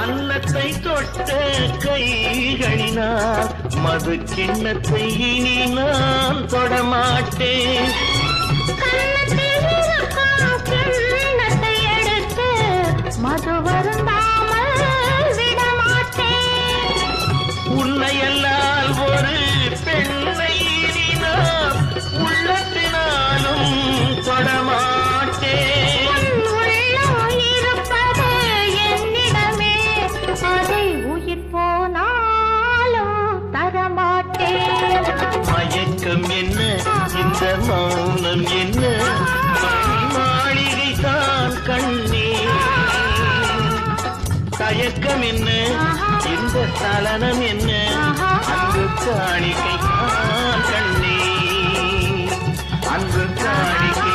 அன்னத்தை தொட்ட கைகளினால் மது கிண்ணத்தை இனி நான் தொடமாட்டேன். கிண்ணத்தை எடுத்து மது வருந்தாமல் விடமாட்டேன். உன்னையல்லால் ஒரு பெண்ணை இனி நான் உள்ளத்தினாலும் தொடமாட்டேன். மயக்கம் என்ன இந்த மௌனம் என்ன மாளிகை தான் கண்ணே. தயக்கம் என்ன இந்த சலனம் என்ன அன்பு காணிக்கை தான் கண்ணே. அன்பு காணிக்கை